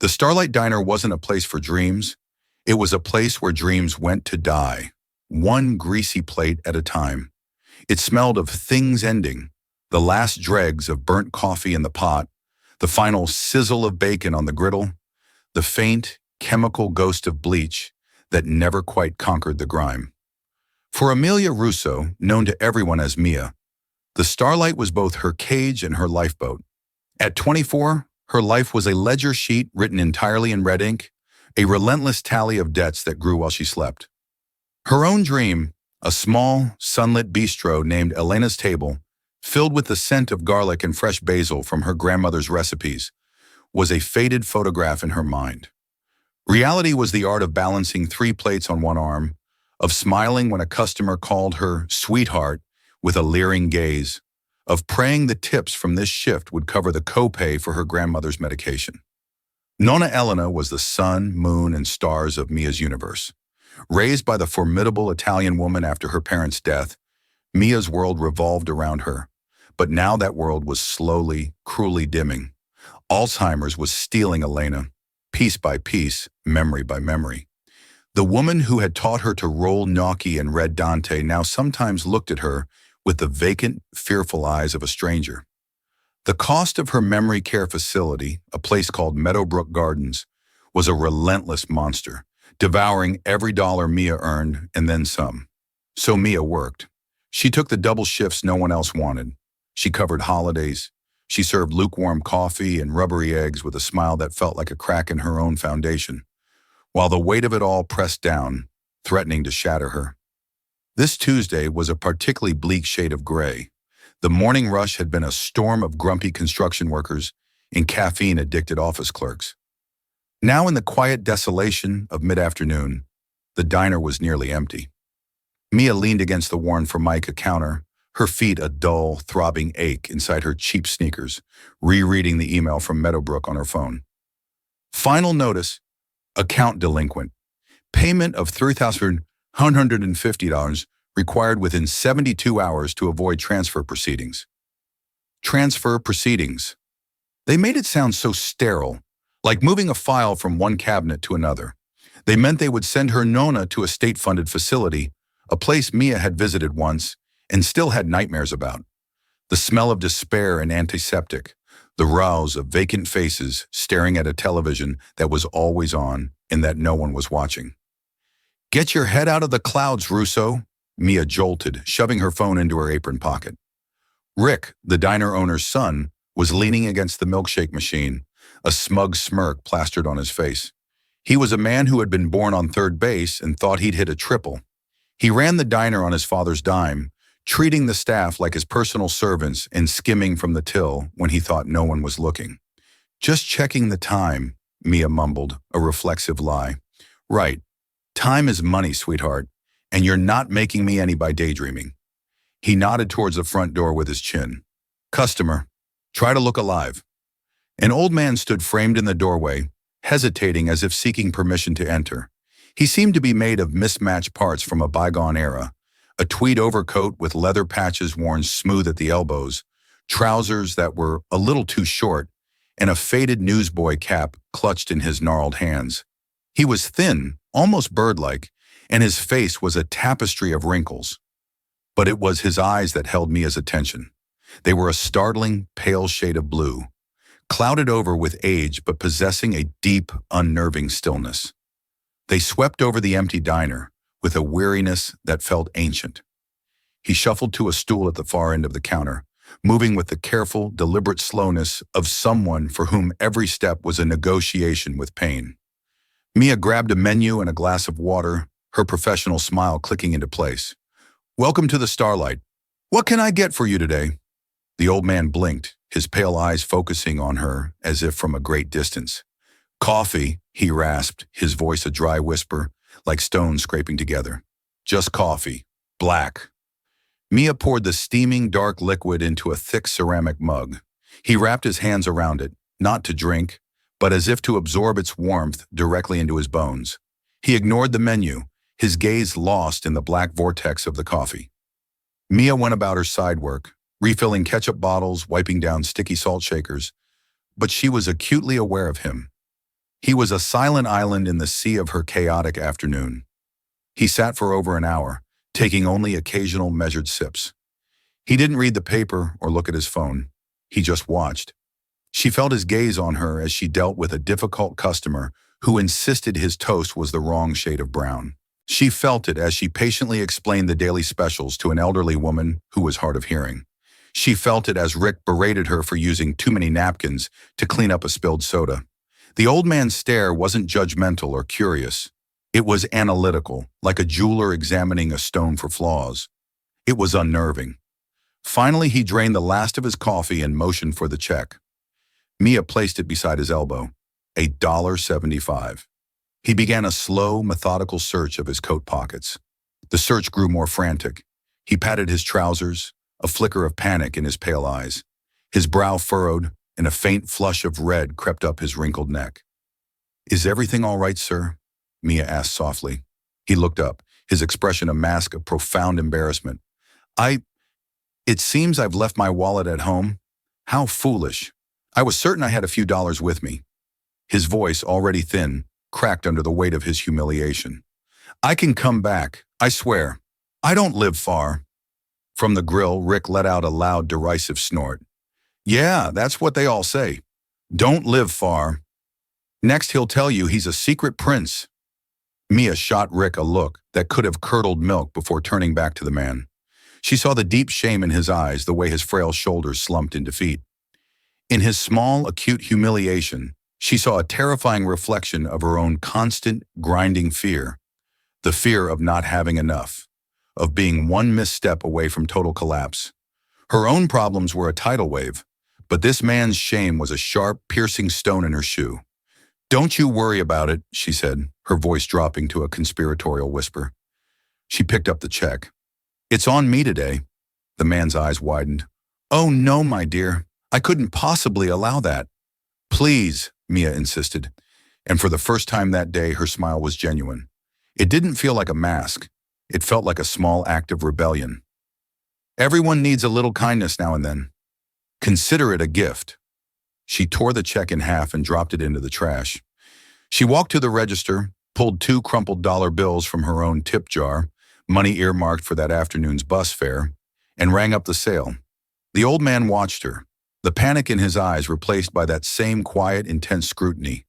The Starlight Diner wasn't a place for dreams. It was a place where dreams went to die, one greasy plate at a time. It smelled of things ending, the last dregs of burnt coffee in the pot, the final sizzle of bacon on the griddle, the faint, chemical ghost of bleach that never quite conquered the grime. For Amelia Russo, known to everyone as Mia, the Starlight was both her cage and her lifeboat. At 24, her life was a ledger sheet written entirely in red ink, a relentless tally of debts that grew while she slept. Her own dream, a small, sunlit bistro named Elena's Table, filled with the scent of garlic and fresh basil from her grandmother's recipes, was a faded photograph in her mind. Reality was the art of balancing 3 plates on one arm, of smiling when a customer called her sweetheart with a leering gaze, of praying the tips from this shift would cover the copay for her grandmother's medication. Nonna Elena was the sun, moon, and stars of Mia's universe. Raised by the formidable Italian woman after her parents' death, Mia's world revolved around her. But now that world was slowly, cruelly dimming. Alzheimer's was stealing Elena, piece by piece, memory by memory. The woman who had taught her to roll gnocchi and read Dante now sometimes looked at her with the vacant, fearful eyes of a stranger. The cost of her memory care facility, a place called Meadowbrook Gardens, was a relentless monster, devouring every dollar Mia earned and then some. So Mia worked. She took the double shifts no one else wanted. She covered holidays. She served lukewarm coffee and rubbery eggs with a smile that felt like a crack in her own foundation, while the weight of it all pressed down, threatening to shatter her. This Tuesday was a particularly bleak shade of gray. The morning rush had been a storm of grumpy construction workers and caffeine-addicted office clerks. Now in the quiet desolation of mid-afternoon, the diner was nearly empty. Mia leaned against the worn Formica counter, her feet a dull, throbbing ache inside her cheap sneakers, rereading the email from Meadowbrook on her phone. Final notice, account delinquent. Payment of $3,150 required within 72 hours to avoid transfer proceedings. Transfer proceedings. They made it sound so sterile, like moving a file from one cabinet to another. They meant they would send her Nona to a state-funded facility, a place Mia had visited once and still had nightmares about. The smell of despair and antiseptic, the rows of vacant faces staring at a television that was always on and that no one was watching. "Get your head out of the clouds, Russo," Mia jolted, shoving her phone into her apron pocket. Rick, the diner owner's son, was leaning against the milkshake machine, a smug smirk plastered on his face. He was a man who had been born on third base and thought he'd hit a triple. He ran the diner on his father's dime, treating the staff like his personal servants and skimming from the till when he thought no one was looking. "Just checking the time," Mia mumbled, a reflexive lie. "Right. Time is money, sweetheart, and you're not making me any by daydreaming." He nodded towards the front door with his chin. "Customer, try to look alive." An old man stood framed in the doorway, hesitating as if seeking permission to enter. He seemed to be made of mismatched parts from a bygone era, a tweed overcoat with leather patches worn smooth at the elbows, trousers that were a little too short, and a faded newsboy cap clutched in his gnarled hands. He was thin, almost bird-like, and his face was a tapestry of wrinkles. But it was his eyes that held Mia's attention. They were a startling, pale shade of blue, clouded over with age but possessing a deep, unnerving stillness. They swept over the empty diner with a weariness that felt ancient. He shuffled to a stool at the far end of the counter, moving with the careful, deliberate slowness of someone for whom every step was a negotiation with pain. Mia grabbed a menu and a glass of water, her professional smile clicking into place. "Welcome to the Starlight. What can I get for you today?" The old man blinked, his pale eyes focusing on her as if from a great distance. "Coffee," he rasped, his voice a dry whisper, like stones scraping together. "Just coffee. Black." Mia poured the steaming, dark liquid into a thick ceramic mug. He wrapped his hands around it, not to drink, but as if to absorb its warmth directly into his bones. He ignored the menu, his gaze lost in the black vortex of the coffee. Mia went about her side work, refilling ketchup bottles, wiping down sticky salt shakers, but she was acutely aware of him. He was a silent island in the sea of her chaotic afternoon. He sat for over an hour, taking only occasional measured sips. He didn't read the paper or look at his phone. He just watched. She felt his gaze on her as she dealt with a difficult customer who insisted his toast was the wrong shade of brown. She felt it as she patiently explained the daily specials to an elderly woman who was hard of hearing. She felt it as Rick berated her for using too many napkins to clean up a spilled soda. The old man's stare wasn't judgmental or curious. It was analytical, like a jeweler examining a stone for flaws. It was unnerving. Finally, he drained the last of his coffee and motioned for the check. Mia placed it beside his elbow. $1.75. He began a slow, methodical search of his coat pockets. The search grew more frantic. He patted his trousers, a flicker of panic in his pale eyes. His brow furrowed, and a faint flush of red crept up his wrinkled neck. "Is everything all right, sir?" Mia asked softly. He looked up, his expression a mask of profound embarrassment. It seems I've left my wallet at home. How foolish. I was certain I had a few dollars with me." His voice, already thin, cracked under the weight of his humiliation. "I can come back, I swear. I don't live far." From the grill, Rick let out a loud, derisive snort. "Yeah, that's what they all say. Don't live far. Next he'll tell you he's a secret prince." Mia shot Rick a look that could have curdled milk before turning back to the man. She saw the deep shame in his eyes, the way his frail shoulders slumped in defeat. In his small, acute humiliation, she saw a terrifying reflection of her own constant, grinding fear. The fear of not having enough, of being one misstep away from total collapse. Her own problems were a tidal wave, but this man's shame was a sharp, piercing stone in her shoe. "Don't you worry about it," she said, her voice dropping to a conspiratorial whisper. She picked up the check. "It's on me today." The man's eyes widened. "Oh no, my dear. I couldn't possibly allow that." "Please," Mia insisted. And for the first time that day, her smile was genuine. It didn't feel like a mask. It felt like a small act of rebellion. "Everyone needs a little kindness now and then. Consider it a gift." She tore the check in half and dropped it into the trash. She walked to the register, pulled 2 crumpled dollar bills from her own tip jar, money earmarked for that afternoon's bus fare, and rang up the sale. The old man watched her, the panic in his eyes replaced by that same quiet, intense scrutiny.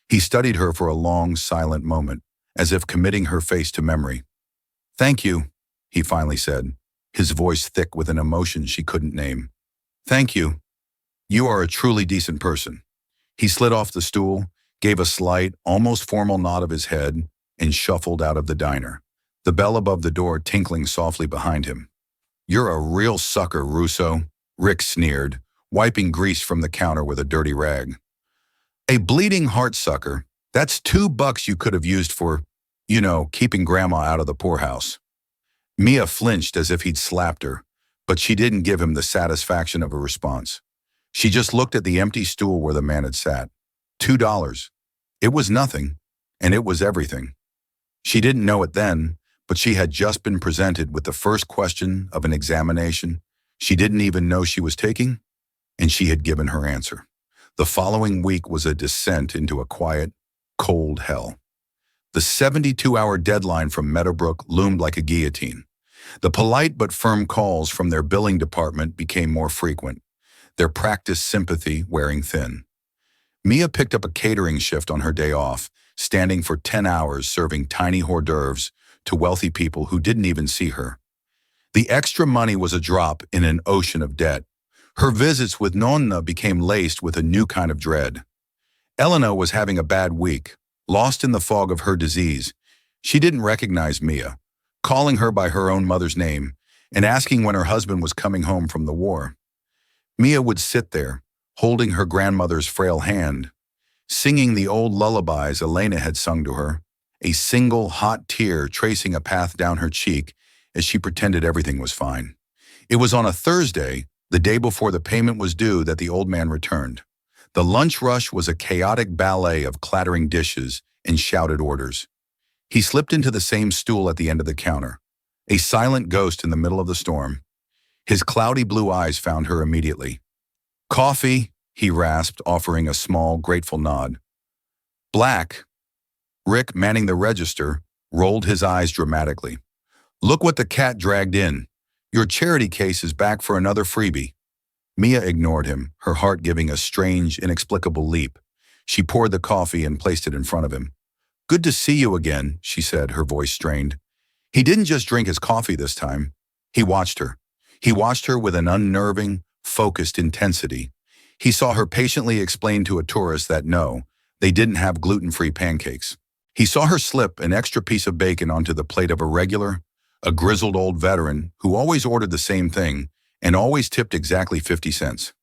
He studied her for a long, silent moment, as if committing her face to memory. "Thank you," he finally said, his voice thick with an emotion she couldn't name. "Thank you. You are a truly decent person." He slid off the stool, gave a slight, almost formal nod of his head, and shuffled out of the diner, the bell above the door tinkling softly behind him. "You're a real sucker, Russo," Rick sneered, wiping grease from the counter with a dirty rag. "A bleeding heart sucker. That's $2 you could have used for, keeping Grandma out of the poorhouse." Mia flinched as if he'd slapped her, but she didn't give him the satisfaction of a response. She just looked at the empty stool where the man had sat. $2. It was nothing, and it was everything. She didn't know it then, but she had just been presented with the first question of an examination she didn't even know she was taking, and she had given her answer. The following week was a descent into a quiet, cold hell. The 72-hour deadline from Meadowbrook loomed like a guillotine. The polite but firm calls from their billing department became more frequent, their practiced sympathy wearing thin. Mia picked up a catering shift on her day off, standing for 10 hours serving tiny hors d'oeuvres to wealthy people who didn't even see her. The extra money was a drop in an ocean of debt. Her visits with Nonna became laced with a new kind of dread. Elena was having a bad week, lost in the fog of her disease. She didn't recognize Mia, calling her by her own mother's name and asking when her husband was coming home from the war. Mia would sit there, holding her grandmother's frail hand, singing the old lullabies Elena had sung to her, a single hot tear tracing a path down her cheek as she pretended everything was fine. It was on a Thursday, the day before the payment was due, that the old man returned. The lunch rush was a chaotic ballet of clattering dishes and shouted orders. He slipped into the same stool at the end of the counter, a silent ghost in the middle of the storm. His cloudy blue eyes found her immediately. "Coffee," he rasped, offering a small, grateful nod. Black. Rick, manning the register, rolled his eyes dramatically. Look what the cat dragged in. Your charity case is back for another freebie. Mia ignored him, her heart giving a strange, inexplicable leap. She poured the coffee and placed it in front of him. Good to see you again, she said, her voice strained. He didn't just drink his coffee this time. He watched her. He watched her with an unnerving, focused intensity. He saw her patiently explain to a tourist that no, they didn't have gluten-free pancakes. He saw her slip an extra piece of bacon onto the plate of a grizzled old veteran who always ordered the same thing and always tipped exactly 50 cents.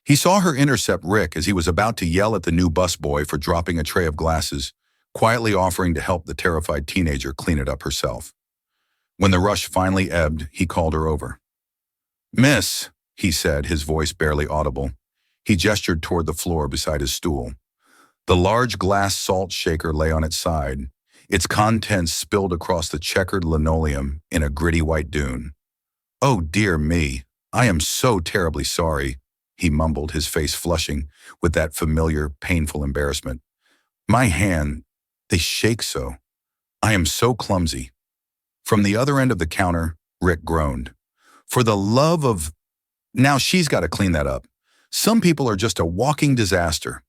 He saw her intercept Rick as he was about to yell at the new busboy for dropping a tray of glasses, quietly offering to help the terrified teenager clean it up herself. When the rush finally ebbed, he called her over. Miss, he said, his voice barely audible. He gestured toward the floor beside his stool. The large glass salt shaker lay on its side, its contents spilled across the checkered linoleum in a gritty white dune. Oh dear me, I am so terribly sorry, he mumbled, his face flushing with that familiar, painful embarrassment. My hand, they shake so. I am so clumsy. From the other end of the counter, Rick groaned. For the love of... Now she's got to clean that up. Some people are just a walking disaster.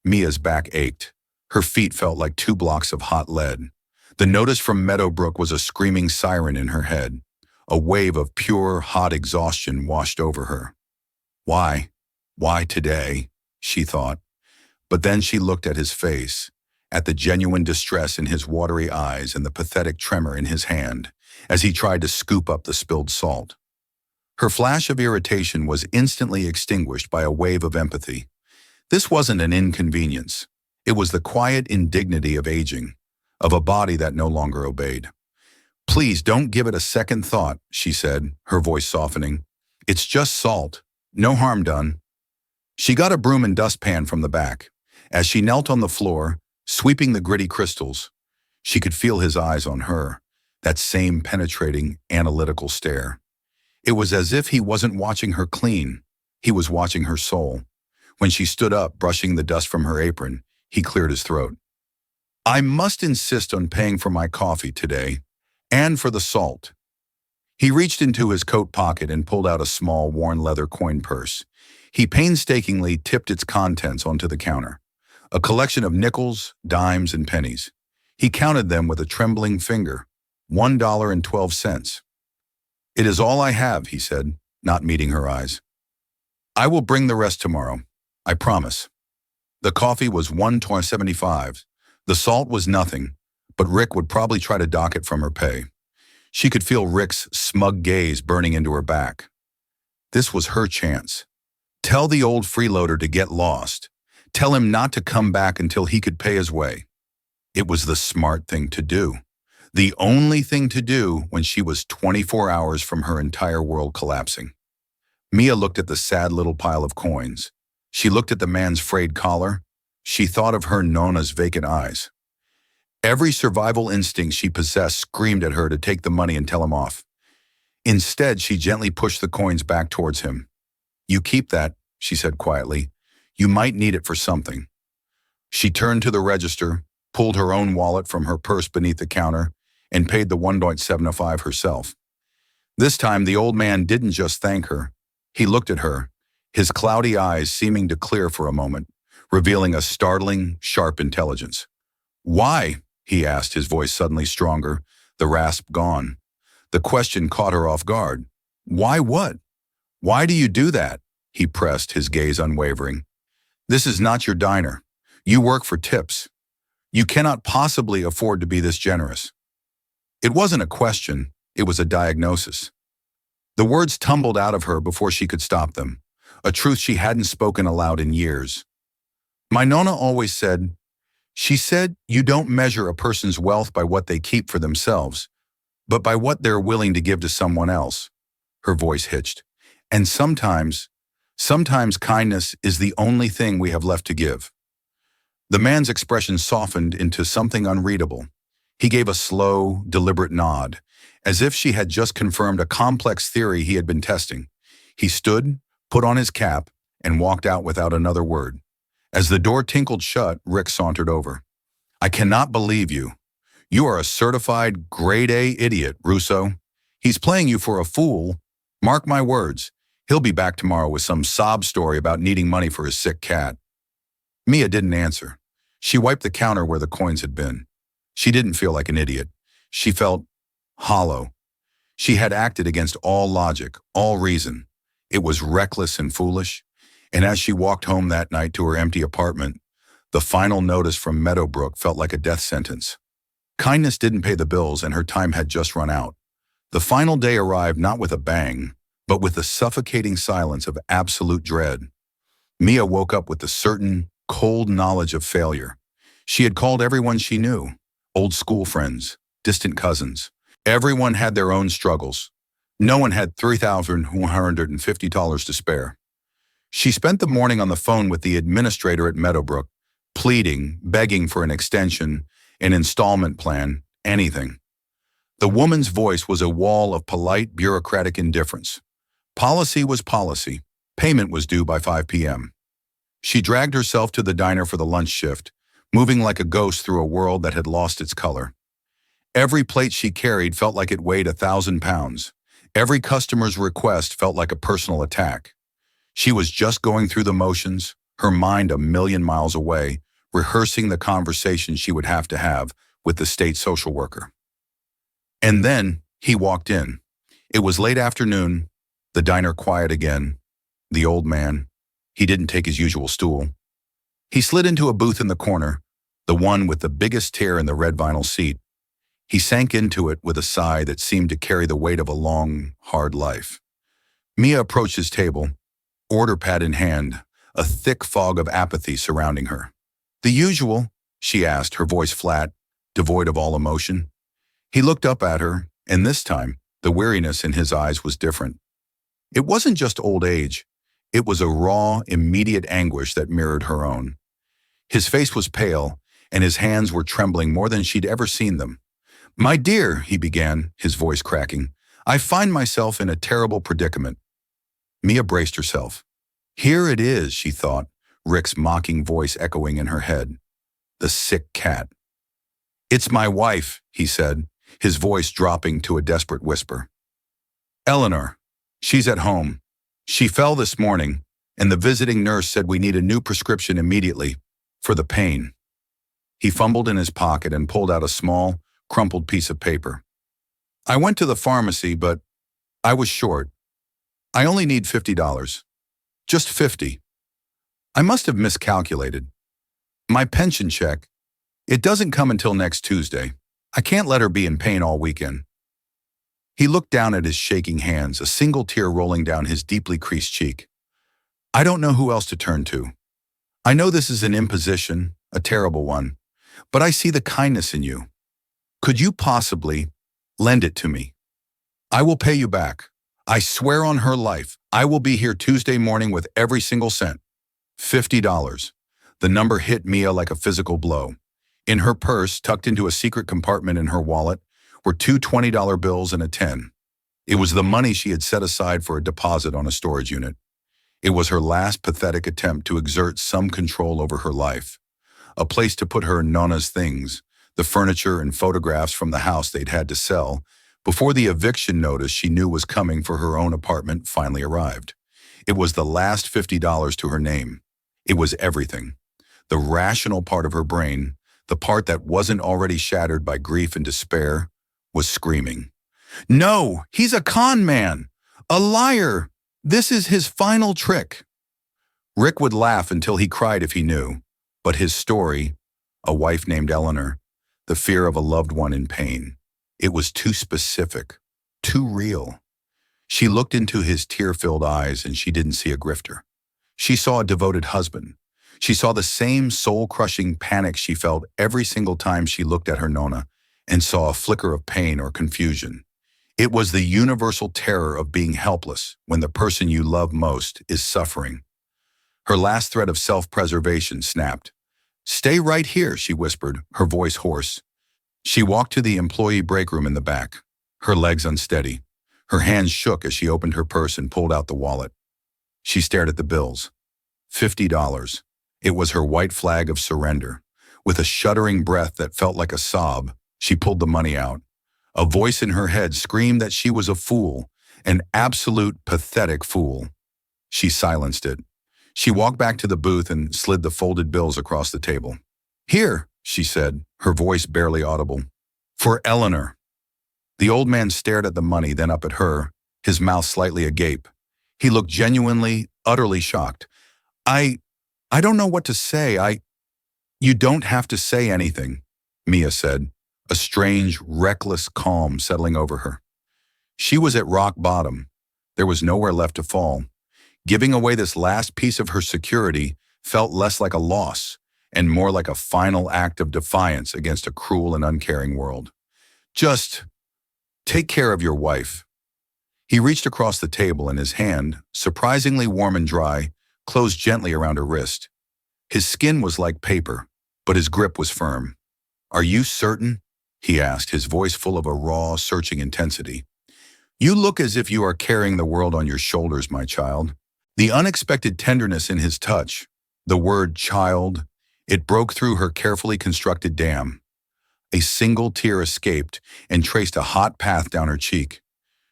Mia's back ached. Her feet felt like 2 blocks of hot lead. The notice from Meadowbrook was a screaming siren in her head. A wave of pure, hot exhaustion washed over her. Why? Why today? She thought. But then she looked at his face, at the genuine distress in his watery eyes and the pathetic tremor in his hand, as he tried to scoop up the spilled salt. Her flash of irritation was instantly extinguished by a wave of empathy. This wasn't an inconvenience. It was the quiet indignity of aging, of a body that no longer obeyed. Please don't give it a second thought, she said, her voice softening. It's just salt. No harm done. She got a broom and dustpan from the back. As she knelt on the floor, sweeping the gritty crystals, she could feel his eyes on her, that same penetrating, analytical stare. It was as if he wasn't watching her clean. He was watching her soul. When she stood up, brushing the dust from her apron, he cleared his throat. I must insist on paying for my coffee today, and for the salt. He reached into his coat pocket and pulled out a small, worn leather coin purse. He painstakingly tipped its contents onto the counter. A collection of nickels, dimes, and pennies. He counted them with a trembling finger. $1.12. It is all I have, he said, not meeting her eyes. I will bring the rest tomorrow. I promise. The coffee was $1.75. The salt was nothing, but Rick would probably try to dock it from her pay. She could feel Rick's smug gaze burning into her back. This was her chance. Tell the old freeloader to get lost. Tell him not to come back until he could pay his way. It was the smart thing to do. The only thing to do when she was 24 hours from her entire world collapsing. Mia looked at the sad little pile of coins. She looked at the man's frayed collar. She thought of her Nona's vacant eyes. Every survival instinct she possessed screamed at her to take the money and tell him off. Instead, she gently pushed the coins back towards him. You keep that, she said quietly. You might need it for something. She turned to the register, pulled her own wallet from her purse beneath the counter, and paid the $1.75 herself. This time, the old man didn't just thank her. He looked at her, his cloudy eyes seeming to clear for a moment, revealing a startling, sharp intelligence. Why? He asked, his voice suddenly stronger, the rasp gone. The question caught her off guard. Why what? Why do you do that? He pressed, his gaze unwavering. This is not your diner. You work for tips. You cannot possibly afford to be this generous. It wasn't a question, it was a diagnosis. The words tumbled out of her before she could stop them, a truth she hadn't spoken aloud in years. My Nona always said, she said you don't measure a person's wealth by what they keep for themselves, but by what they're willing to give to someone else. Her voice hitched. And sometimes kindness is the only thing we have left to give. The man's expression softened into something unreadable. He gave a slow, deliberate nod, as if she had just confirmed a complex theory he had been testing. He stood, put on his cap, and walked out without another word. As the door tinkled shut, Rick sauntered over. I cannot believe you. You are a certified grade A idiot, Russo. He's playing you for a fool. Mark my words. He'll be back tomorrow with some sob story about needing money for his sick cat. Mia didn't answer. She wiped the counter where the coins had been. She didn't feel like an idiot. She felt hollow. She had acted against all logic, all reason. It was reckless and foolish. And as she walked home that night to her empty apartment, the final notice from Meadowbrook felt like a death sentence. Kindness didn't pay the bills and her time had just run out. The final day arrived not with a bang, but with the suffocating silence of absolute dread. Mia woke up with the certain, cold knowledge of failure. She had called everyone she knew, old school friends, distant cousins. Everyone had their own struggles. No one had $3,150 to spare. She spent the morning on the phone with the administrator at Meadowbrook, pleading, begging for an extension, an installment plan, anything. The woman's voice was a wall of polite, bureaucratic indifference. Policy was policy. Payment was due by 5 p.m. She dragged herself to the diner for the lunch shift, moving like a ghost through a world that had lost its color. Every plate she carried felt like it weighed 1,000 pounds. Every customer's request felt like a personal attack. She was just going through the motions, her mind a million miles away, rehearsing the conversation she would have to have with the state social worker. And then he walked in. It was late afternoon, the diner quiet again. The old man, he didn't take his usual stool. He slid into a booth in the corner, the one with the biggest tear in the red vinyl seat. He sank into it with a sigh that seemed to carry the weight of a long, hard life. Mia approached his table, order pad in hand, a thick fog of apathy surrounding her. The usual, she asked, her voice flat, devoid of all emotion. He looked up at her, and this time, the weariness in his eyes was different. It wasn't just old age. It was a raw, immediate anguish that mirrored her own. His face was pale, and his hands were trembling more than she'd ever seen them. My dear, he began, his voice cracking, I find myself in a terrible predicament. Mia braced herself. Here it is, she thought, Rick's mocking voice echoing in her head. The sick cat. It's my wife, he said, his voice dropping to a desperate whisper. Eleanor. She's at home. She fell this morning, and the visiting nurse said we need a new prescription immediately, for the pain. He fumbled in his pocket and pulled out a small, crumpled piece of paper. I went to the pharmacy, but I was short. I only need $50. Just 50. I must have miscalculated. My pension check, it doesn't come until next Tuesday. I can't let her be in pain all weekend. He looked down at his shaking hands, a single tear rolling down his deeply creased cheek. I don't know who else to turn to. I know this is an imposition, a terrible one, but I see the kindness in you. Could you possibly lend it to me? I will pay you back. I swear on her life, I will be here Tuesday morning with every single cent. $50. The number hit Mia like a physical blow. In her purse, tucked into a secret compartment in her wallet, were two $20 bills and a 10. It was the money she had set aside for a deposit on a storage unit. It was her last pathetic attempt to exert some control over her life. A place to put her Nona's things, the furniture and photographs from the house they'd had to sell, before the eviction notice she knew was coming for her own apartment finally arrived. It was the last $50 to her name. It was everything. The rational part of her brain, the part that wasn't already shattered by grief and despair, was screaming. No, he's a con man, a liar. This is his final trick. Rick would laugh until he cried if he knew, but his story, a wife named Eleanor, the fear of a loved one in pain, it was too specific, too real. She looked into his tear-filled eyes and she didn't see a grifter. She saw a devoted husband. She saw the same soul-crushing panic she felt every single time she looked at her Nona and saw a flicker of pain or confusion. It was the universal terror of being helpless when the person you love most is suffering. Her last thread of self-preservation snapped. Stay right here, she whispered, her voice hoarse. She walked to the employee break room in the back, her legs unsteady. Her hands shook as she opened her purse and pulled out the wallet. She stared at the bills. $50. It was her white flag of surrender. With a shuddering breath that felt like a sob, she pulled the money out. A voice in her head screamed that she was a fool, an absolute pathetic fool. She silenced it. She walked back to the booth and slid the folded bills across the table. "Here," she said, her voice barely audible. "For Eleanor." The old man stared at the money, then up at her, his mouth slightly agape. He looked genuinely, utterly shocked. I don't know what to say. You don't have to say anything," Mia said, a strange, reckless calm settling over her. She was at rock bottom. There was nowhere left to fall. Giving away this last piece of her security felt less like a loss and more like a final act of defiance against a cruel and uncaring world. "Just take care of your wife." He reached across the table and his hand, surprisingly warm and dry, closed gently around her wrist. His skin was like paper, but his grip was firm. "Are you certain?" he asked, his voice full of a raw, searching intensity. "You look as if you are carrying the world on your shoulders, my child." The unexpected tenderness in his touch, the word child, it broke through her carefully constructed dam. A single tear escaped and traced a hot path down her cheek.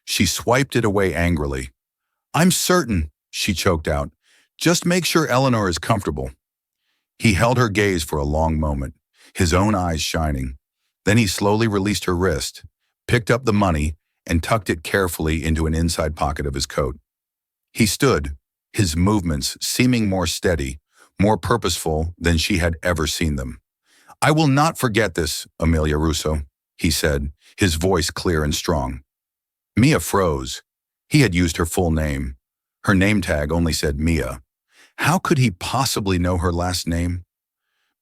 She swiped it away angrily. "I'm certain," she choked out. "Just make sure Eleanor is comfortable." He held her gaze for a long moment, his own eyes shining. Then he slowly released her wrist, picked up the money, and tucked it carefully into an inside pocket of his coat. He stood, his movements seeming more steady, more purposeful than she had ever seen them. "I will not forget this, Amelia Russo," he said, his voice clear and strong. Mia froze. He had used her full name. Her name tag only said Mia. How could he possibly know her last name?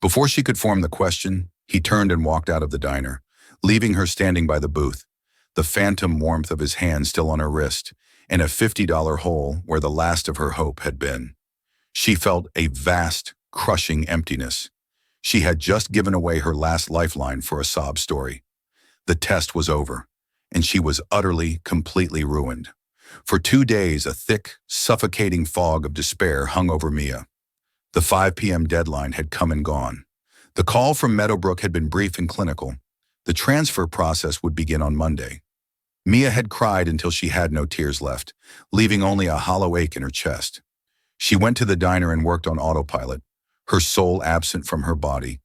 Before she could form the question, he turned and walked out of the diner, leaving her standing by the booth, the phantom warmth of his hand still on her wrist, and a $50 hole where the last of her hope had been. She felt a vast, crushing emptiness. She had just given away her last lifeline for a sob story. The test was over, and she was utterly, completely ruined. For 2 days, a thick, suffocating fog of despair hung over Mia. The 5 p.m. deadline had come and gone. The call from Meadowbrook had been brief and clinical. The transfer process would begin on Monday. Mia had cried until she had no tears left, leaving only a hollow ache in her chest. She went to the diner and worked on autopilot, her soul absent from her body.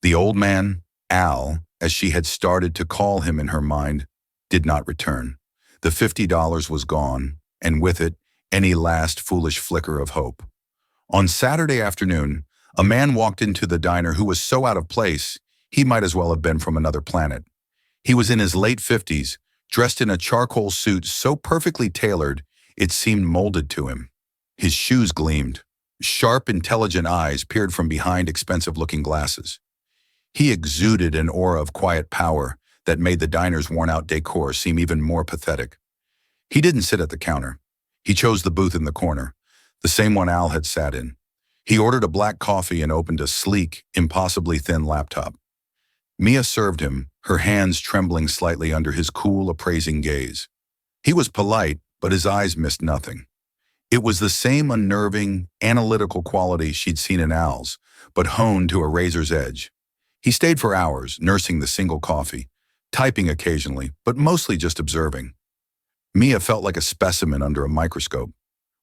The old man, Al, as she had started to call him in her mind, did not return. The $50 was gone, and with it, any last foolish flicker of hope. On Saturday afternoon, a man walked into the diner who was so out of place, he might as well have been from another planet. He was in his late 50s, dressed in a charcoal suit so perfectly tailored, it seemed molded to him. His shoes gleamed. Sharp, intelligent eyes peered from behind expensive-looking glasses. He exuded an aura of quiet power that made the diner's worn-out decor seem even more pathetic. He didn't sit at the counter. He chose the booth in the corner, the same one Al had sat in. He ordered a black coffee and opened a sleek, impossibly thin laptop. Mia served him, her hands trembling slightly under his cool, appraising gaze. He was polite, but his eyes missed nothing. It was the same unnerving, analytical quality she'd seen in Al's, but honed to a razor's edge. He stayed for hours, nursing the single coffee, typing occasionally, but mostly just observing. Mia felt like a specimen under a microscope.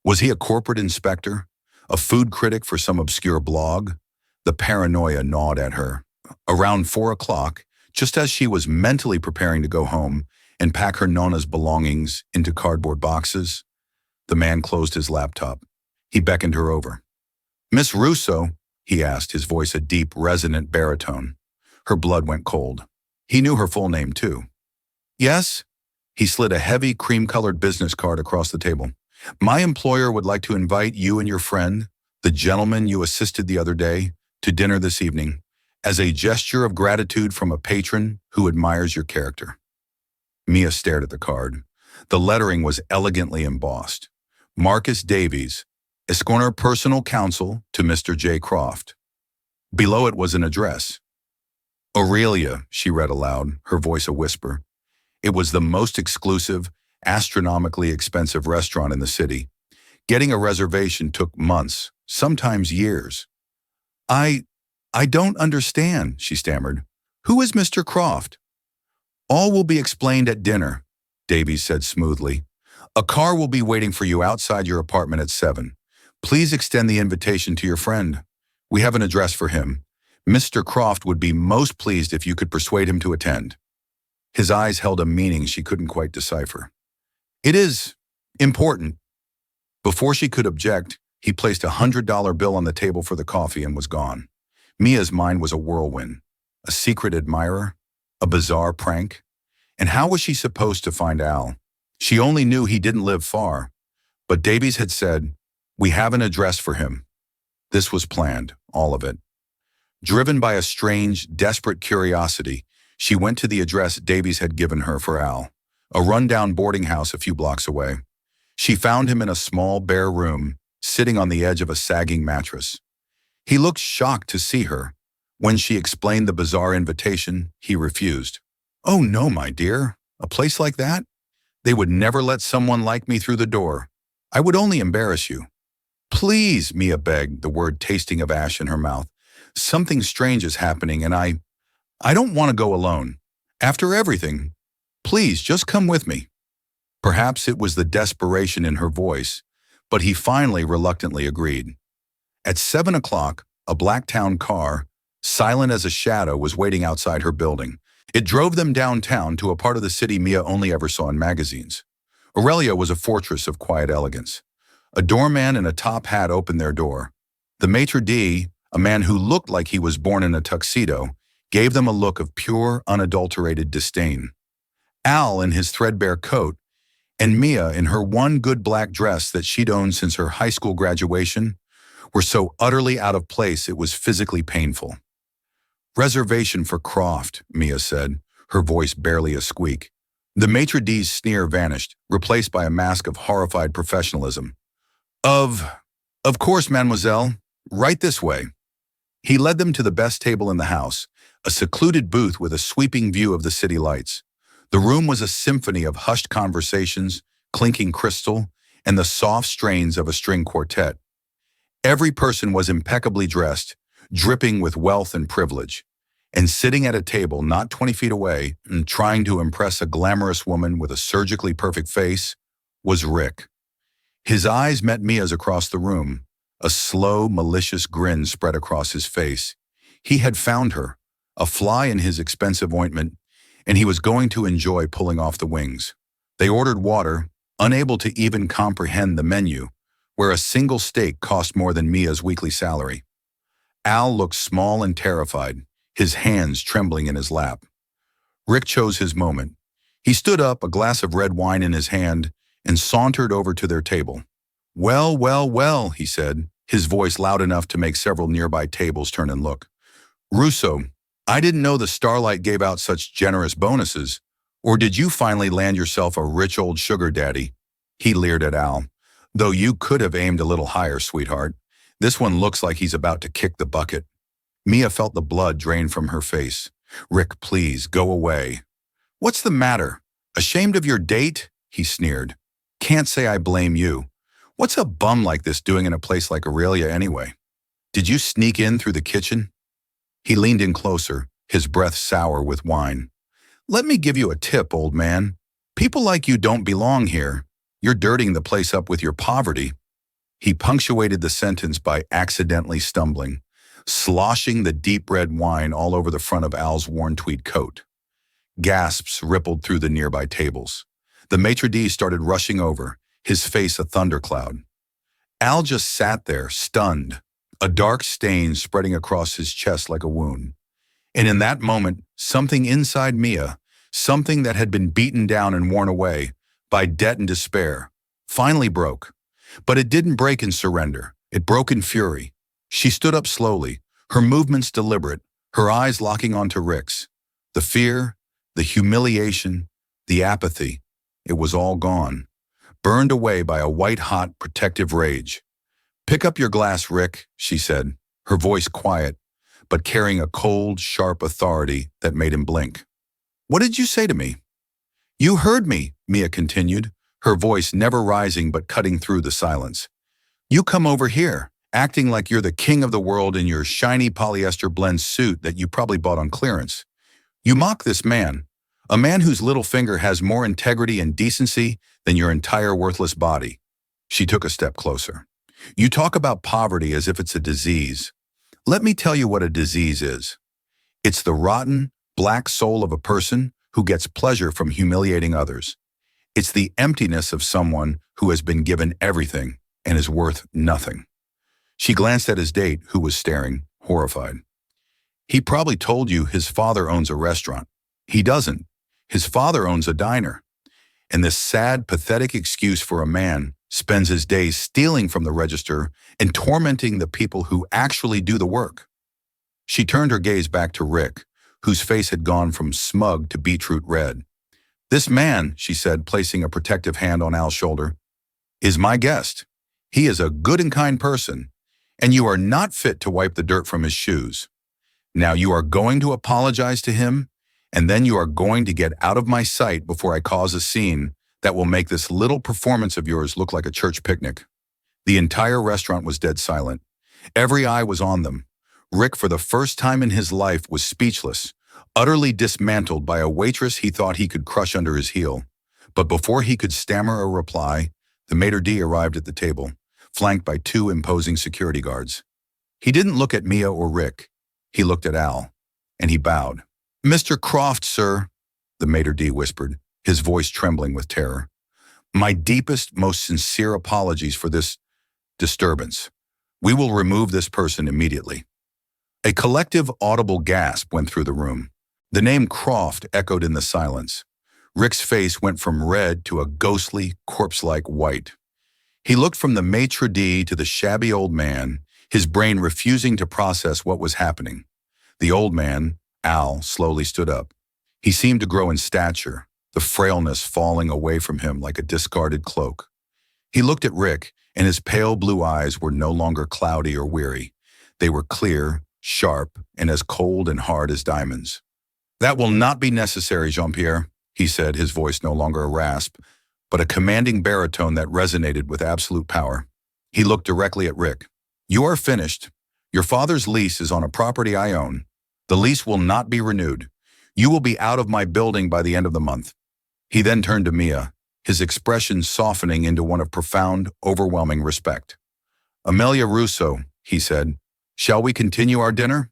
Was he a corporate inspector? A food critic for some obscure blog? The paranoia gnawed at her. Around 4 o'clock, just as she was mentally preparing to go home and pack her Nona's belongings into cardboard boxes, the man closed his laptop. He beckoned her over. "Miss Russo?" he asked, his voice a deep, resonant baritone. Her blood went cold. He knew her full name, too. "Yes?" He slid a heavy, cream-colored business card across the table. "My employer would like to invite you and your friend, the gentleman you assisted the other day, to dinner this evening, as a gesture of gratitude from a patron who admires your character." Mia stared at the card. The lettering was elegantly embossed. Marcus Davies, Escorner Personal Counsel to Mr. J. Croft. Below it was an address. "Aurelia," she read aloud, her voice a whisper. It was the most exclusive, astronomically expensive restaurant in the city. Getting a reservation took months, sometimes years. I, I don't understand, she stammered. Who is Mr. Croft? All will be explained at dinner, Davies said smoothly. A car will be waiting for you outside your apartment at 7. Please extend the invitation to your friend. We have an address for him. Mr. Croft would be most pleased if you could persuade him to attend. His eyes held a meaning she couldn't quite decipher. It is important. Before she could object, he placed $100 bill on the table for the coffee and was gone. Mia's mind was a whirlwind. A secret admirer? A bizarre prank? And how was she supposed to find Al? She only knew he didn't live far. But Davies had said, "We have an address for him." This was planned, all of it. Driven by a strange, desperate curiosity, she went to the address Davies had given her for Al, a rundown boarding house a few blocks away. She found him in a small, bare room, sitting on the edge of a sagging mattress. He looked shocked to see her. When she explained the bizarre invitation, he refused. "Oh no, my dear. A place like that? They would never let someone like me through the door. I would only embarrass you." "Please," Mia begged, the word tasting of ash in her mouth. "Something strange is happening and I don't want to go alone. After everything, please just come with me." Perhaps it was the desperation in her voice, but he finally reluctantly agreed. At 7 o'clock, a Blacktown car, silent as a shadow, was waiting outside her building. It drove them downtown to a part of the city Mia only ever saw in magazines. Aurelia was a fortress of quiet elegance. A doorman in a top hat opened their door. The maitre d', a man who looked like he was born in a tuxedo, gave them a look of pure, unadulterated disdain. Al, in his threadbare coat, and Mia, in her one good black dress that she'd owned since her high school graduation, were so utterly out of place it was physically painful. "Reservation for Croft," Mia said, her voice barely a squeak. The maitre d's sneer vanished, replaced by a mask of horrified professionalism. Of course, mademoiselle. Right this way." He led them to the best table in the house, a secluded booth with a sweeping view of the city lights. The room was a symphony of hushed conversations, clinking crystal, and the soft strains of a string quartet. Every person was impeccably dressed, dripping with wealth and privilege. And sitting at a table not 20 feet away and trying to impress a glamorous woman with a surgically perfect face was Rick. His eyes met Mia's across the room. A slow, malicious grin spread across his face. He had found her, a fly in his expensive ointment, and he was going to enjoy pulling off the wings. They ordered water, unable to even comprehend the menu, where a single steak cost more than Mia's weekly salary. Al looked small and terrified, his hands trembling in his lap. Rick chose his moment. He stood up, a glass of red wine in his hand, and sauntered over to their table. "Well, well, well," he said, his voice loud enough to make several nearby tables turn and look. "Russo, I didn't know the Starlight gave out such generous bonuses. Or did you finally land yourself a rich old sugar daddy?" He leered at Al. "Though you could have aimed a little higher, sweetheart. This one looks like he's about to kick the bucket." Mia felt the blood drain from her face. "Rick, please, go away." "What's the matter? Ashamed of your date?" he sneered. "Can't say I blame you. What's a bum like this doing in a place like Aurelia anyway? Did you sneak in through the kitchen?" He leaned in closer, his breath sour with wine. "Let me give you a tip, old man. People like you don't belong here. You're dirtying the place up with your poverty." He punctuated the sentence by accidentally stumbling, sloshing the deep red wine all over the front of Al's worn tweed coat. Gasps rippled through the nearby tables. The maitre d' started rushing over, his face a thundercloud. Al just sat there, stunned, a dark stain spreading across his chest like a wound. And in that moment, something inside Mia, something that had been beaten down and worn away by debt and despair, finally broke. But it didn't break in surrender. It broke in fury. She stood up slowly, her movements deliberate, her eyes locking onto Rick's. The fear, the humiliation, the apathy, it was all gone, burned away by a white-hot, protective rage. "Pick up your glass, Rick," she said, her voice quiet, but carrying a cold, sharp authority that made him blink. "What did you say to me?" "You heard me," Mia continued, her voice never rising but cutting through the silence. "You come over here. acting like you're the king of the world in your shiny polyester blend suit that you probably bought on clearance. You mock this man, a man whose little finger has more integrity and decency than your entire worthless body. She took a step closer. You talk about poverty as if it's a disease. Let me tell you what a disease is. It's the rotten, black soul of a person who gets pleasure from humiliating others. It's the emptiness of someone who has been given everything and is worth nothing. She glanced at his date, who was staring, horrified. He probably told you his father owns a restaurant. He doesn't. His father owns a diner. And this sad, pathetic excuse for a man spends his days stealing from the register and tormenting the people who actually do the work. She turned her gaze back to Rick, whose face had gone from smug to beetroot red. This man, she said, placing a protective hand on Al's shoulder, is my guest. He is a good and kind person, and you are not fit to wipe the dirt from his shoes. Now you are going to apologize to him, and then you are going to get out of my sight before I cause a scene that will make this little performance of yours look like a church picnic. The entire restaurant was dead silent. Every eye was on them. Rick, for the first time in his life, was speechless, utterly dismantled by a waitress he thought he could crush under his heel. But before he could stammer a reply, the maitre d' arrived at the table, flanked by two imposing security guards. He didn't look at Mia or Rick. He looked at Al, and he bowed. "Mr. Croft, sir," the maitre d' whispered, his voice trembling with terror. "My deepest, most sincere apologies for this disturbance. We will remove this person immediately." A collective audible gasp went through the room. The name Croft echoed in the silence. Rick's face went from red to a ghostly, corpse-like white. He looked from the maitre d' to the shabby old man, his brain refusing to process what was happening. The old man, Al, slowly stood up. He seemed to grow in stature, the frailness falling away from him like a discarded cloak. He looked at Rick, and his pale blue eyes were no longer cloudy or weary. They were clear, sharp, and as cold and hard as diamonds. "That will not be necessary, Jean-Pierre," he said, his voice no longer a rasp, but a commanding baritone that resonated with absolute power. He looked directly at Rick. "You are finished. Your father's lease is on a property I own. The lease will not be renewed. You will be out of my building by the end of the month." He then turned to Mia, his expression softening into one of profound, overwhelming respect. "Amelia Russo," he said, "shall we continue our dinner?"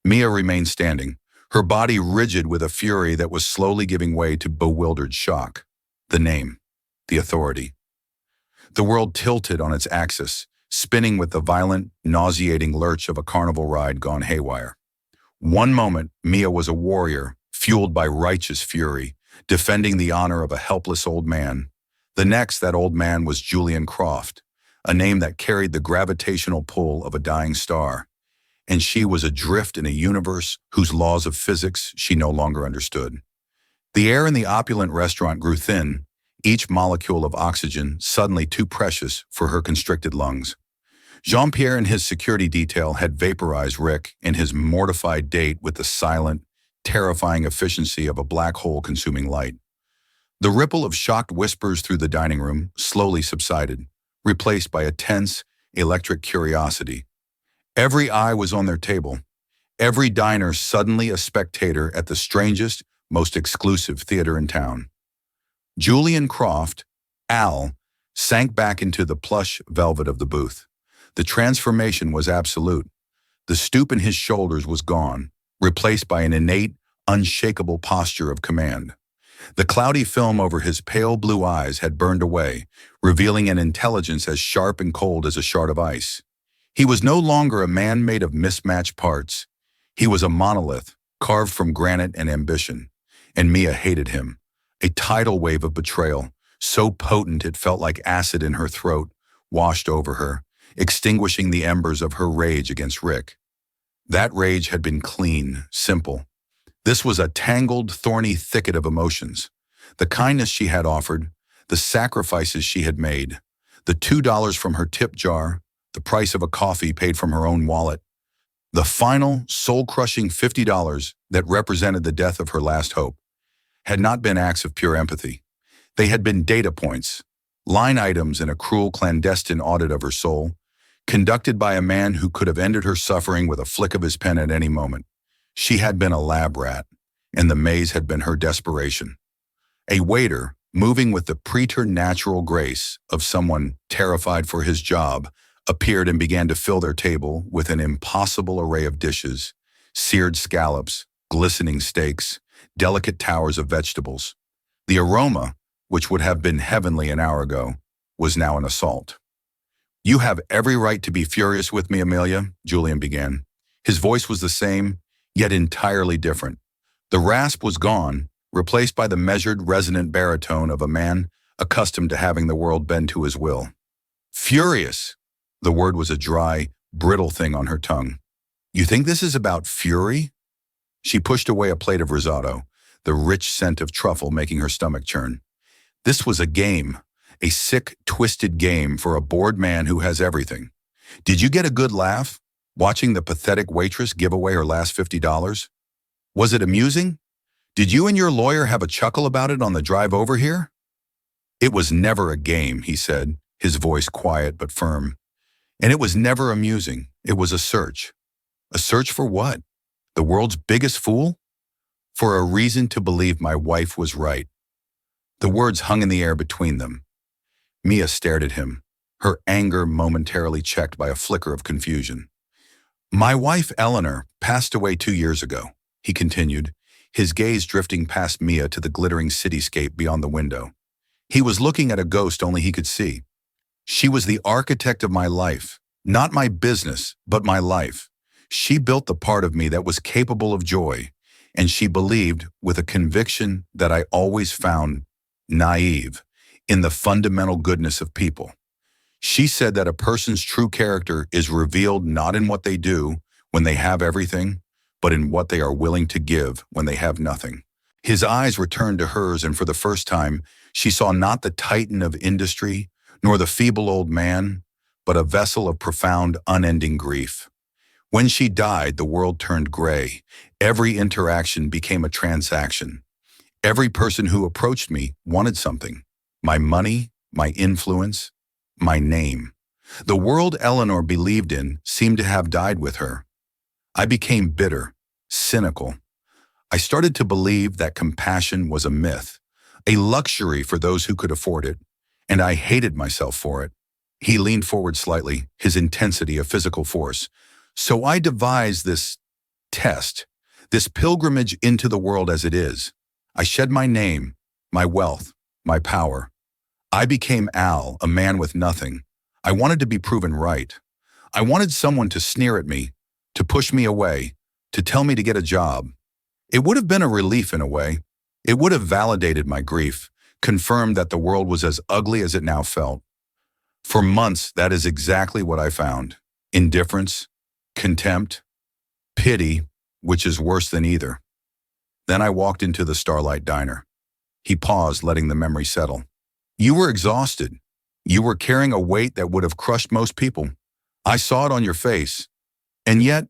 Mia remained standing, her body rigid with a fury that was slowly giving way to bewildered shock. The name, the authority. The world tilted on its axis, spinning with the violent, nauseating lurch of a carnival ride gone haywire. One moment, Mia was a warrior, fueled by righteous fury, defending the honor of a helpless old man. The next, that old man was Julian Croft, a name that carried the gravitational pull of a dying star. And she was adrift in a universe whose laws of physics she no longer understood. The air in the opulent restaurant grew thin, each molecule of oxygen suddenly too precious for her constricted lungs. Jean-Pierre and his security detail had vaporized Rick and his mortified date with the silent, terrifying efficiency of a black hole consuming light. The ripple of shocked whispers through the dining room slowly subsided, replaced by a tense, electric curiosity. Every eye was on their table, every diner suddenly a spectator at the strangest, most exclusive theater in town. Julian Croft, Al, sank back into the plush velvet of the booth. The transformation was absolute. The stoop in his shoulders was gone, replaced by an innate, unshakable posture of command. The cloudy film over his pale blue eyes had burned away, revealing an intelligence as sharp and cold as a shard of ice. He was no longer a man made of mismatched parts. He was a monolith, carved from granite and ambition. And Mia hated him. A tidal wave of betrayal, so potent it felt like acid in her throat, washed over her, extinguishing the embers of her rage against Rick. That rage had been clean, simple. This was a tangled, thorny thicket of emotions. The kindness she had offered, the sacrifices she had made, the $2 from her tip jar, the price of a coffee paid from her own wallet, the final, soul-crushing $50 that represented the death of her last hope, had not been acts of pure empathy. They had been data points, line items in a cruel, clandestine audit of her soul, conducted by a man who could have ended her suffering with a flick of his pen at any moment. She had been a lab rat, and the maze had been her desperation. A waiter, moving with the preternatural grace of someone terrified for his job, appeared and began to fill their table with an impossible array of dishes: seared scallops, glistening steaks, delicate towers of vegetables. The aroma, which would have been heavenly an hour ago, was now an assault. "You have every right to be furious with me, Amelia," Julian began. His voice was the same, yet entirely different. The rasp was gone, replaced by the measured, resonant baritone of a man accustomed to having the world bend to his will. "Furious!" The word was a dry, brittle thing on her tongue. "You think this is about fury?" She pushed away a plate of risotto, the rich scent of truffle making her stomach churn. This was a game, a sick, twisted game for a bored man who has everything. "Did you get a good laugh, watching the pathetic waitress give away her last $50? Was it amusing? Did you and your lawyer have a chuckle about it on the drive over here?" "It was never a game," he said, his voice quiet but firm. "And it was never amusing. It was a search." "A search for what? The world's biggest fool?" "For a reason to believe my wife was right." The words hung in the air between them. Mia stared at him, her anger momentarily checked by a flicker of confusion. "My wife, Eleanor, passed away 2 years ago," he continued, his gaze drifting past Mia to the glittering cityscape beyond the window. He was looking at a ghost only he could see. "She was the architect of my life, not my business, but my life. She built the part of me that was capable of joy, and she believed, with a conviction that I always found naive, in the fundamental goodness of people. She said that a person's true character is revealed not in what they do when they have everything, but in what they are willing to give when they have nothing." His eyes returned to hers, and for the first time, she saw not the titan of industry, nor the feeble old man, but a vessel of profound, unending grief. When she died, the world turned gray. Every interaction became a transaction. Every person who approached me wanted something: my money, my influence, my name. The world Eleanor believed in seemed to have died with her. I became bitter, cynical. I started to believe that compassion was a myth, a luxury for those who could afford it, and I hated myself for it. He leaned forward slightly, his intensity a physical force. "So I devised this test, this pilgrimage into the world as it is. I shed my name, my wealth, my power. I became Al, a man with nothing. I wanted to be proven right. I wanted someone to sneer at me, to push me away, to tell me to get a job. It would have been a relief in a way. It would have validated my grief, confirmed that the world was as ugly as it now felt. For months, that is exactly what I found: indifference, contempt, pity, which is worse than either." Then I walked into the Starlight Diner. He paused, letting the memory settle. "You were exhausted. You were carrying a weight that would have crushed most people. I saw it on your face. And yet,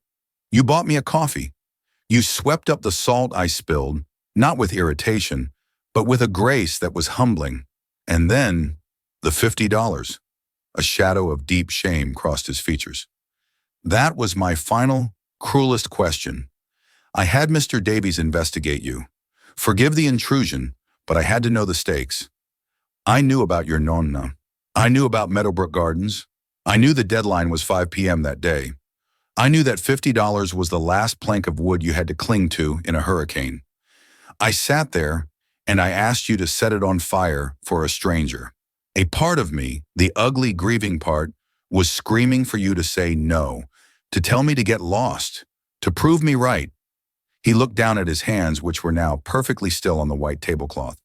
you bought me a coffee. You swept up the salt I spilled, not with irritation, but with a grace that was humbling. And then, the $50. A shadow of deep shame crossed his features. "That was my final, cruelest question. I had Mr. Davies investigate you. Forgive the intrusion, but I had to know the stakes. I knew about your nonna. I knew about Meadowbrook Gardens. I knew the deadline was 5 p.m. that day. I knew that $50 was the last plank of wood you had to cling to in a hurricane. I sat there, and I asked you to set it on fire for a stranger. A part of me, the ugly, grieving part, was screaming for you to say no, to tell me to get lost, to prove me right." He looked down at his hands, which were now perfectly still on the white tablecloth.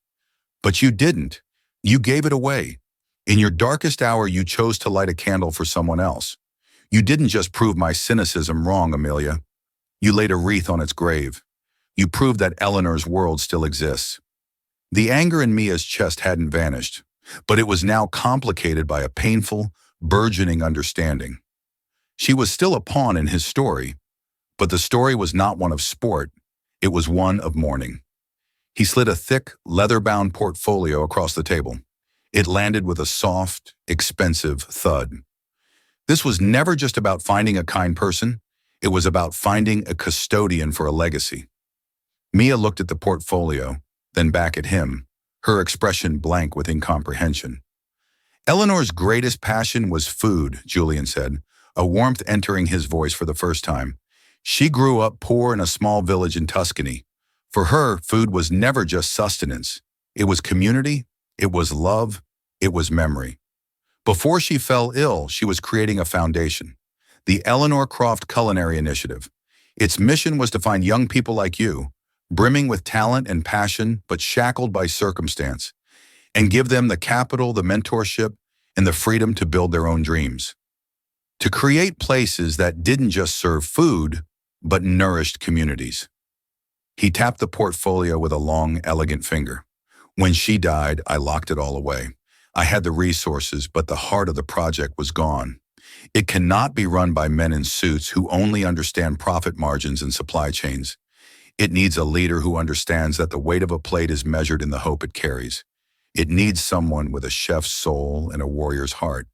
"But you didn't. You gave it away. In your darkest hour, you chose to light a candle for someone else. You didn't just prove my cynicism wrong, Amelia. You laid a wreath on its grave. You proved that Eleanor's world still exists." The anger in Mia's chest hadn't vanished, but it was now complicated by a painful, burgeoning understanding. She was still a pawn in his story, but the story was not one of sport, it was one of mourning. He slid a thick, leather-bound portfolio across the table. It landed with a soft, expensive thud. This was never just about finding a kind person. It was about finding a custodian for a legacy. Mia looked at the portfolio, then back at him, her expression blank with incomprehension. Eleanor's greatest passion was food, Julian said, a warmth entering his voice for the first time. She grew up poor in a small village in Tuscany. For her, food was never just sustenance. It was community, it was love, it was memory. Before she fell ill, she was creating a foundation, the Eleanor Croft Culinary Initiative. Its mission was to find young people like you, brimming with talent and passion but shackled by circumstance, and give them the capital, the mentorship, and the freedom to build their own dreams. To create places that didn't just serve food, but nourished communities. He tapped the portfolio with a long, elegant finger. When she died, I locked it all away. I had the resources, but the heart of the project was gone. It cannot be run by men in suits who only understand profit margins and supply chains. It needs a leader who understands that the weight of a plate is measured in the hope it carries. It needs someone with a chef's soul and a warrior's heart.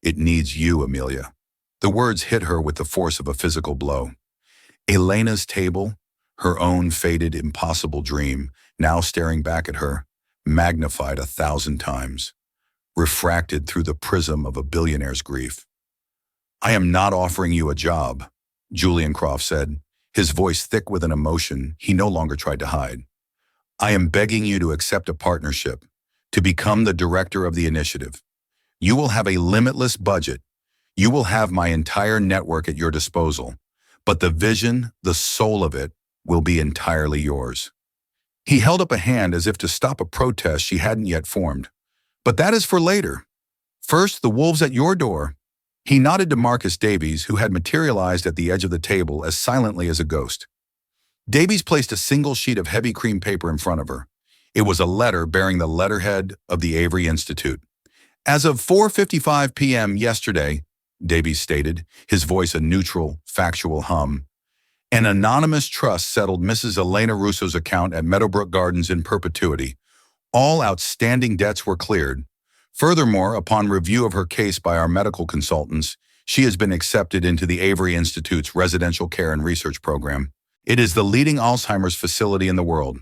It needs you, Amelia. The words hit her with the force of a physical blow. Elena's table, her own faded, impossible dream, now staring back at her, magnified 1,000 times, refracted through the prism of a billionaire's grief. I am not offering you a job, Julian Croft said, his voice thick with an emotion he no longer tried to hide. I am begging you to accept a partnership, to become the director of the initiative. You will have a limitless budget. You will have my entire network at your disposal, but the vision, the soul of it, will be entirely yours. He held up a hand as if to stop a protest she hadn't yet formed. But that is for later. First, the wolves at your door. He nodded to Marcus Davies, who had materialized at the edge of the table as silently as a ghost. Davies placed a single sheet of heavy cream paper in front of her. It was a letter bearing the letterhead of the Avery Institute. As of 4:55 p.m. yesterday, Davies stated, his voice a neutral, factual hum, an anonymous trust settled Mrs. Elena Russo's account at Meadowbrook Gardens in perpetuity. All outstanding debts were cleared. Furthermore, upon review of her case by our medical consultants, she has been accepted into the Avery Institute's Residential Care and Research Program. It is the leading Alzheimer's facility in the world.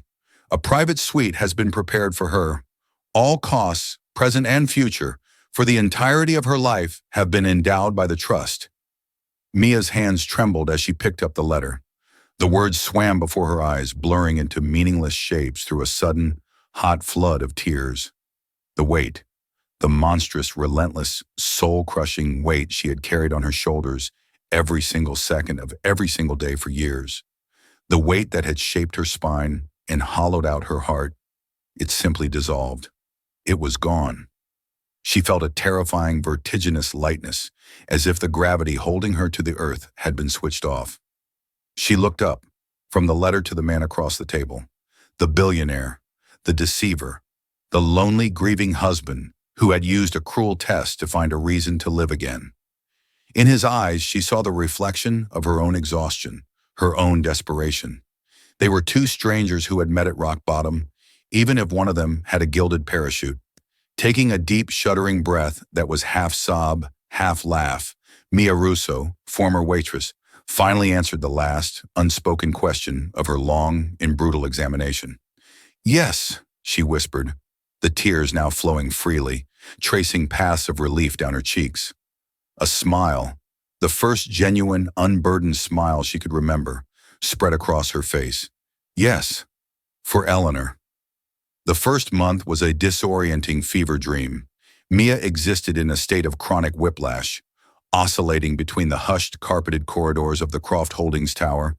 A private suite has been prepared for her. All costs, present and future, for the entirety of her life have been endowed by the trust. Mia's hands trembled as she picked up the letter. The words swam before her eyes, blurring into meaningless shapes through a sudden, hot flood of tears. The weight, the monstrous, relentless, soul-crushing weight she had carried on her shoulders every single second of every single day for years. The weight that had shaped her spine and hollowed out her heart. It simply dissolved. It was gone. She felt a terrifying, vertiginous lightness, as if the gravity holding her to the earth had been switched off. She looked up, from the letter to the man across the table. The billionaire, the deceiver, the lonely, grieving husband who had used a cruel test to find a reason to live again. In his eyes, she saw the reflection of her own exhaustion, her own desperation. They were two strangers who had met at rock bottom, even if one of them had a gilded parachute. Taking a deep, shuddering breath that was half sob, half laugh, Mia Russo, former waitress, finally answered the last, unspoken question of her long and brutal examination. Yes, she whispered, the tears now flowing freely, tracing paths of relief down her cheeks. A smile, the first genuine, unburdened smile she could remember, spread across her face. Yes, for Eleanor. The first month was a disorienting fever dream. Mia existed in a state of chronic whiplash, oscillating between the hushed, carpeted corridors of the Croft Holdings Tower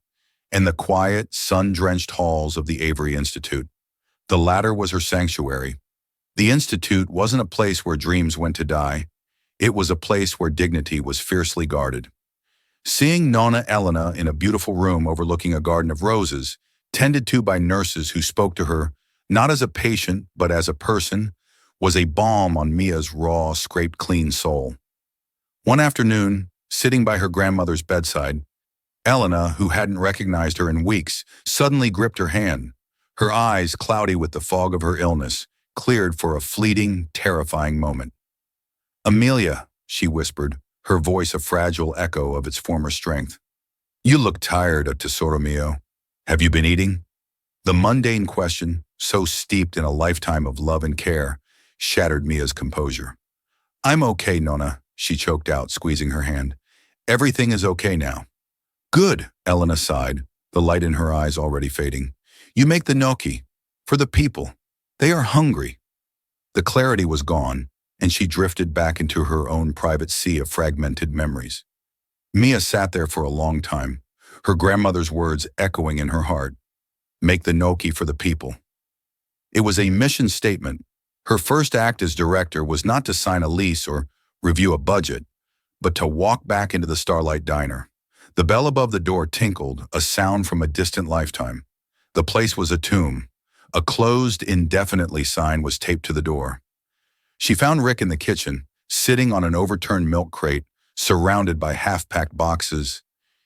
and the quiet, sun-drenched halls of the Avery Institute. The latter was her sanctuary. The Institute wasn't a place where dreams went to die. It was a place where dignity was fiercely guarded. Seeing Nonna Elena in a beautiful room overlooking a garden of roses, tended to by nurses who spoke to her not as a patient but as a person, was a balm on Mia's raw, scraped-clean soul. One afternoon, sitting by her grandmother's bedside, Elena, who hadn't recognized her in weeks, suddenly gripped her hand. Her eyes, cloudy with the fog of her illness, cleared for a fleeting, terrifying moment. Amelia, she whispered, her voice a fragile echo of its former strength. You look tired, tesoro mio. Have you been eating? The mundane question, so steeped in a lifetime of love and care, shattered Mia's composure. I'm okay, Nonna, she choked out, squeezing her hand. Everything is okay now. Good, Elena sighed, the light in her eyes already fading. You make the gnocchi. For the people. They are hungry. The clarity was gone, and she drifted back into her own private sea of fragmented memories. Mia sat there for a long time, her grandmother's words echoing in her heart. Make the gnocchi for the people. It was a mission statement. Her first act as director was not to sign a lease or review a budget, but to walk back into the Starlight Diner. The bell above the door tinkled, a sound from a distant lifetime. The place was a tomb. A closed indefinitely sign was taped to the door. She found Rick in the kitchen, sitting on an overturned milk crate, surrounded by half-packed boxes.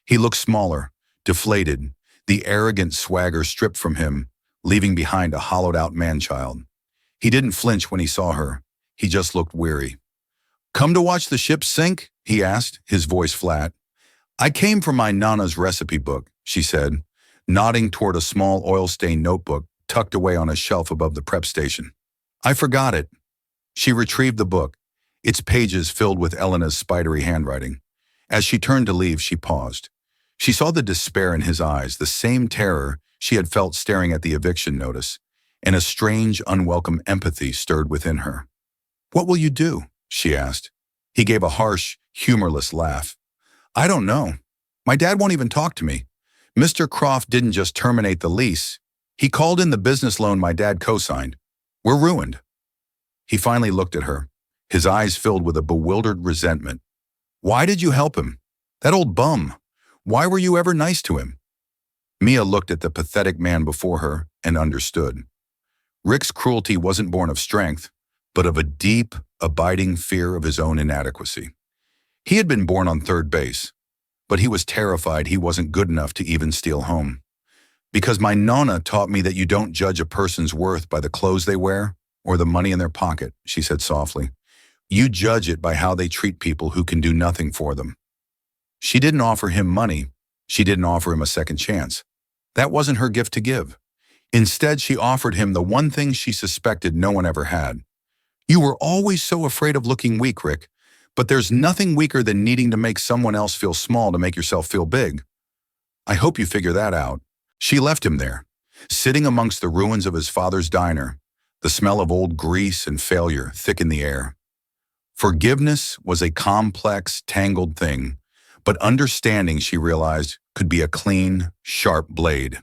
He looked smaller, deflated, the arrogant swagger stripped from him, leaving behind a hollowed-out man-child. He didn't flinch when he saw her. He just looked weary. Come to watch the ship sink? He asked, his voice flat. I came from my Nana's recipe book, she said, nodding toward a small oil-stained notebook tucked away on a shelf above the prep station. I forgot it. She retrieved the book, its pages filled with Elena's spidery handwriting. As she turned to leave, she paused. She saw the despair in his eyes, the same terror she had felt staring at the eviction notice, and a strange, unwelcome empathy stirred within her. What will you do? She asked. He gave a harsh, humorless laugh. I don't know. My dad won't even talk to me. Mr. Croft didn't just terminate the lease. He called in the business loan my dad co-signed. We're ruined. He finally looked at her, his eyes filled with a bewildered resentment. Why did you help him? That old bum. Why were you ever nice to him? Mia looked at the pathetic man before her and understood. Rick's cruelty wasn't born of strength, but of a deep, abiding fear of his own inadequacy. He had been born on third base, but he was terrified he wasn't good enough to even steal home. Because my Nonna taught me that you don't judge a person's worth by the clothes they wear or the money in their pocket, she said softly. You judge it by how they treat people who can do nothing for them. She didn't offer him money. She didn't offer him a second chance. That wasn't her gift to give. Instead, she offered him the one thing she suspected no one ever had. You were always so afraid of looking weak, Rick, but there's nothing weaker than needing to make someone else feel small to make yourself feel big. I hope you figure that out. She left him there, sitting amongst the ruins of his father's diner, the smell of old grease and failure thick in the air. Forgiveness was a complex, tangled thing, but understanding, she realized, could be a clean, sharp blade.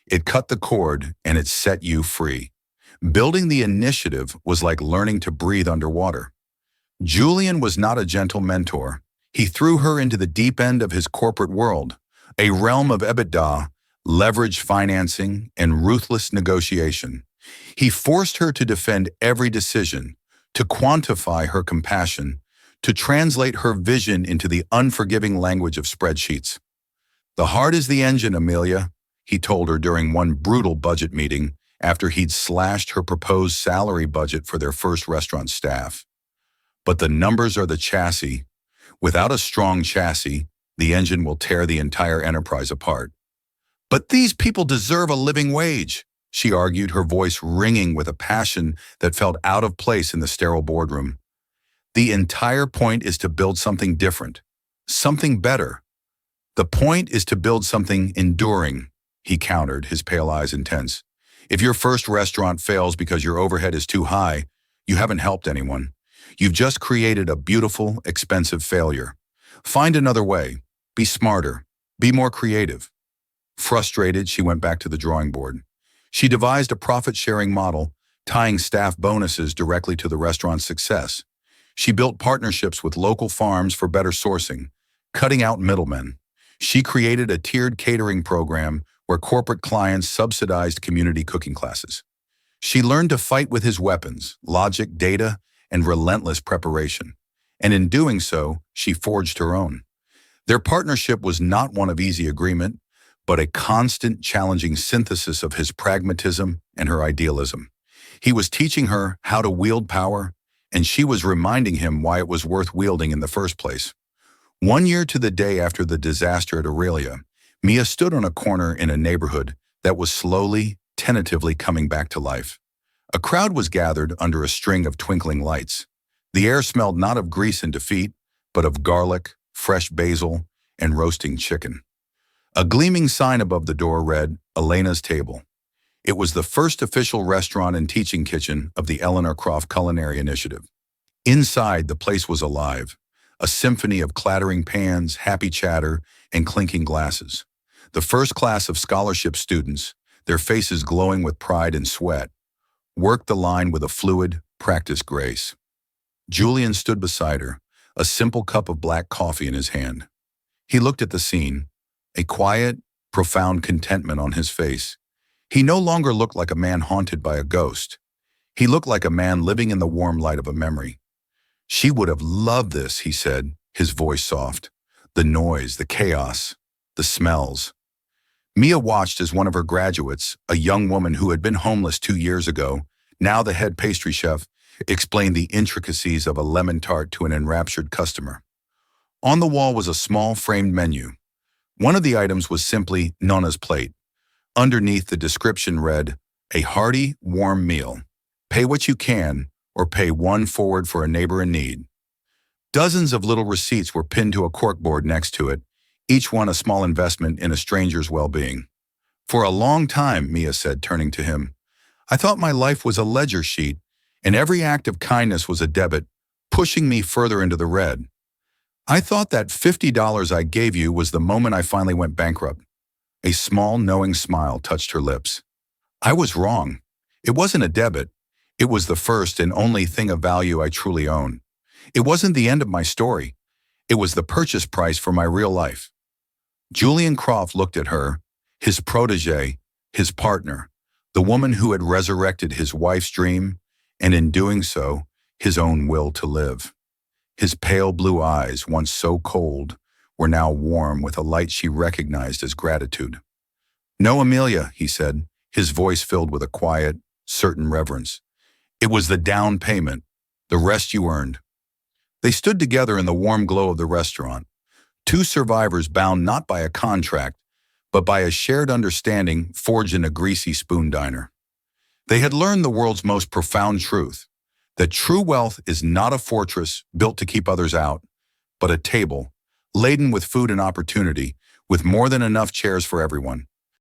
It cut the cord and it set you free. Building the initiative was like learning to breathe underwater. Julian was not a gentle mentor. He threw her into the deep end of his corporate world, a realm of EBITDA, leveraged financing, and ruthless negotiation. He forced her to defend every decision, to quantify her compassion, to translate her vision into the unforgiving language of spreadsheets. The heart is the engine, Amelia, he told her during one brutal budget meeting after he'd slashed her proposed salary budget for their first restaurant staff. But the numbers are the chassis. Without a strong chassis, the engine will tear the entire enterprise apart. But these people deserve a living wage, she argued, her voice ringing with a passion that felt out of place in the sterile boardroom. The entire point is to build something different, something better. The point is to build something enduring, he countered, his pale eyes intense. If your first restaurant fails because your overhead is too high, you haven't helped anyone. You've just created a beautiful, expensive failure. Find another way. Be smarter. Be more creative. Frustrated, she went back to the drawing board. She devised a profit-sharing model, tying staff bonuses directly to the restaurant's success. She built partnerships with local farms for better sourcing, cutting out middlemen. She created a tiered catering program where corporate clients subsidized community cooking classes. She learned to fight with his weapons, logic, data, and relentless preparation. And in doing so, she forged her own. Their partnership was not one of easy agreement, but a constant, challenging synthesis of his pragmatism and her idealism. He was teaching her how to wield power, and she was reminding him why it was worth wielding in the first place. 1 year to the day after the disaster at Aurelia, Mia stood on a corner in a neighborhood that was slowly, tentatively coming back to life. A crowd was gathered under a string of twinkling lights. The air smelled not of grease and defeat, but of garlic, fresh basil, and roasting chicken. A gleaming sign above the door read, "Elena's Table." It was the first official restaurant and teaching kitchen of the Eleanor Croft Culinary Initiative. Inside, the place was alive, a symphony of clattering pans, happy chatter, and clinking glasses. The first class of scholarship students, their faces glowing with pride and sweat, worked the line with a fluid, practiced grace. Julian stood beside her, a simple cup of black coffee in his hand. He looked at the scene, a quiet, profound contentment on his face. He no longer looked like a man haunted by a ghost. He looked like a man living in the warm light of a memory. "She would have loved this," he said, his voice soft. The noise, the chaos, the smells. Mia watched as one of her graduates, a young woman who had been homeless 2 years ago, now the head pastry chef, explained the intricacies of a lemon tart to an enraptured customer. On the wall was a small framed menu. One of the items was simply Nona's plate. Underneath, the description read, "A hearty, warm meal. Pay what you can, or pay one forward for a neighbor in need." Dozens of little receipts were pinned to a corkboard next to it, each one a small investment in a stranger's well-being. "For a long time," Mia said, turning to him, "I thought my life was a ledger sheet, and every act of kindness was a debit, pushing me further into the red. I thought that $50 I gave you was the moment I finally went bankrupt." A small, knowing smile touched her lips. "I was wrong. It wasn't a debit. It was the first and only thing of value I truly own. It wasn't the end of my story. It was the purchase price for my real life." Julian Croft looked at her, his protege, his partner, the woman who had resurrected his wife's dream, and in doing so, his own will to live. His pale blue eyes, once so cold, were now warm with a light she recognized as gratitude. "No, Amelia," he said, his voice filled with a quiet, certain reverence. "It was the down payment, the rest you earned." They stood together in the warm glow of the restaurant, two survivors bound not by a contract, but by a shared understanding forged in a greasy spoon diner. They had learned the world's most profound truth, that true wealth is not a fortress built to keep others out, but a table, laden with food and opportunity, with more than enough chairs for everyone.